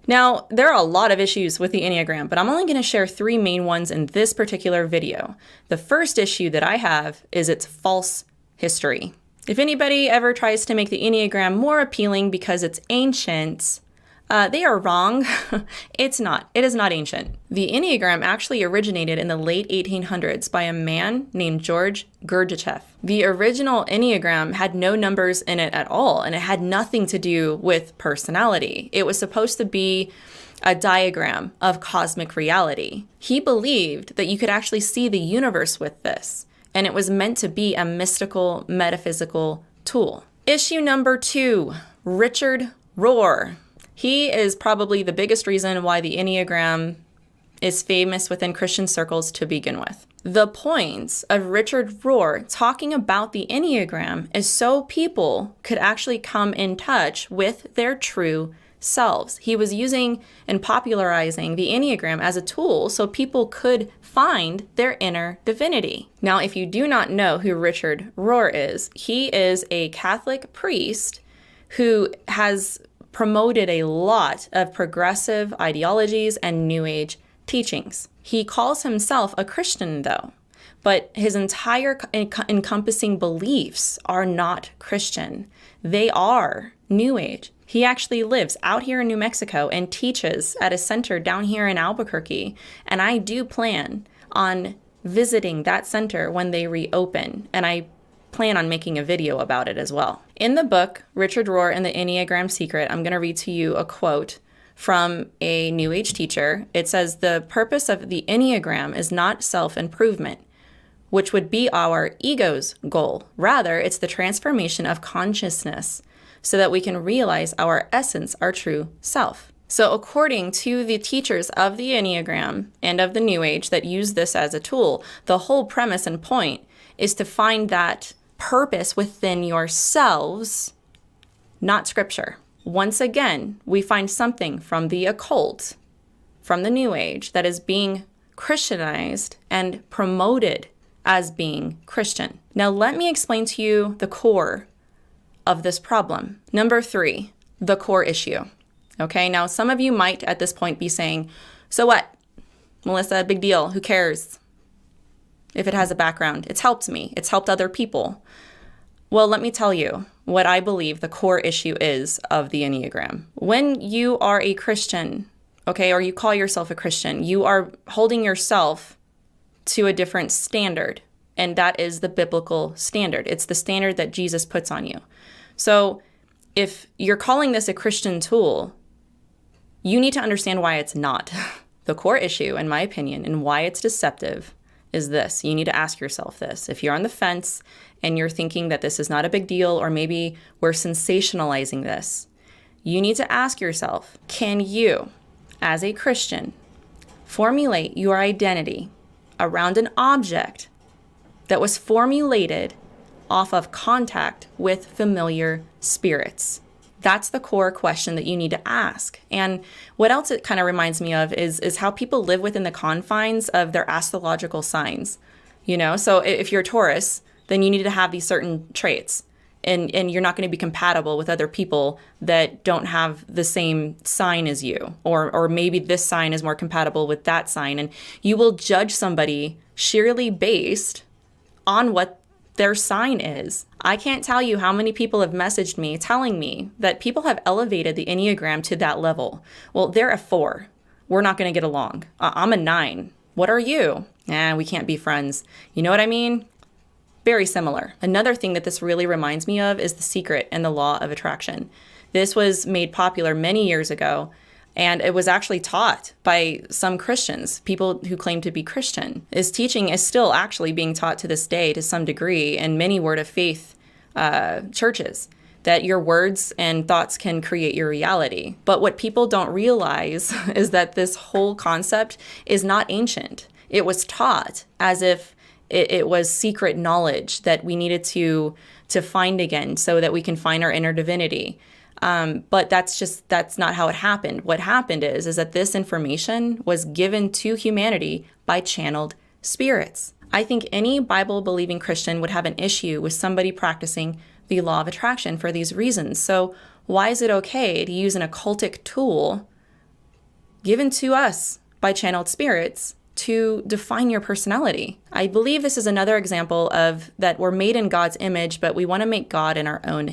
Now, there are a lot of issues with the Enneagram, but I'm only going to share 3 main ones in this particular video. The first issue that I have is its false history. If anybody ever tries to make the Enneagram more appealing because it's ancient, they are wrong. It's not. It is not ancient. The Enneagram actually originated in the late 1800s by a man named George Gurdjieff. The original Enneagram had no numbers in it at all, and it had nothing to do with personality. It was supposed to be a diagram of cosmic reality. He believed that you could actually see the universe with this, and it was meant to be a mystical, metaphysical tool. Issue number 2, Richard Rohr. He is probably the biggest reason why the Enneagram is famous within Christian circles to begin with. The point of Richard Rohr talking about the Enneagram is so people could actually come in touch with their true selves. He was using and popularizing the Enneagram as a tool so people could find their inner divinity. Now, if you do not know who Richard Rohr is, he is a Catholic priest who has promoted a lot of progressive ideologies and New Age teachings. He calls himself a Christian, though, but his entire encompassing beliefs are not Christian. They are New Age. He actually lives out here in New Mexico and teaches at a center down here in Albuquerque, and I do plan on visiting that center when they reopen, and I plan on making a video about it as well. In the book, Richard Rohr and the Enneagram Secret, I'm going to read to you a quote from a New Age teacher. It says, "The purpose of the Enneagram is not self-improvement, which would be our ego's goal. Rather, it's the transformation of consciousness so that we can realize our essence, our true self." So according to the teachers of the Enneagram and of the New Age that use this as a tool, the whole premise and point is to find that purpose within yourselves, not scripture. Once again, we find something from the occult, from the New Age, that is being Christianized and promoted as being Christian. Now, let me explain to you the core of this problem. Number 3, the core issue. Okay, now some of you might at this point be saying, so what? Melissa, big deal. Who cares? If it has a background, it's helped me. It's helped other people. Well, let me tell you what I believe the core issue is of the Enneagram. When you are a Christian, okay, or you call yourself a Christian, you are holding yourself to a different standard, and that is the biblical standard. It's the standard that Jesus puts on you. So if you're calling this a Christian tool, you need to understand why it's not. The core issue, in my opinion, and why it's deceptive is this. You need to ask yourself this. If you're on the fence and you're thinking that this is not a big deal, or maybe we're sensationalizing this, you need to ask yourself, can you, as a Christian, formulate your identity around an object that was formulated off of contact with familiar spirits? That's the core question that you need to ask. And what else it kind of reminds me of is how people live within the confines of their astrological signs. You know, so if you're a Taurus, then you need to have these certain traits. And you're not going to be compatible with other people that don't have the same sign as you. Or maybe this sign is more compatible with that sign. And you will judge somebody sheerly based on what their sign is. I can't tell you how many people have messaged me telling me that people have elevated the Enneagram to that level. Well, they're a 4. We're not going to get along. I'm a 9. What are you? We can't be friends. You know what I mean? Very similar. Another thing that this really reminds me of is The Secret and the Law of Attraction. This was made popular many years ago, and it was actually taught by some Christians, people who claim to be Christian. This teaching is still actually being taught to this day to some degree in many Word of Faith churches, that your words and thoughts can create your reality. But what people don't realize is that this whole concept is not ancient. It was taught as if it was secret knowledge that we needed to find again so that we can find our inner divinity. But that's not how it happened. What happened is that this information was given to humanity by channeled spirits. I think any Bible-believing Christian would have an issue with somebody practicing the law of attraction for these reasons. So why is it okay to use an occultic tool given to us by channeled spirits to define your personality. I believe this is another example of that we're made in God's image, but we want to make God in our own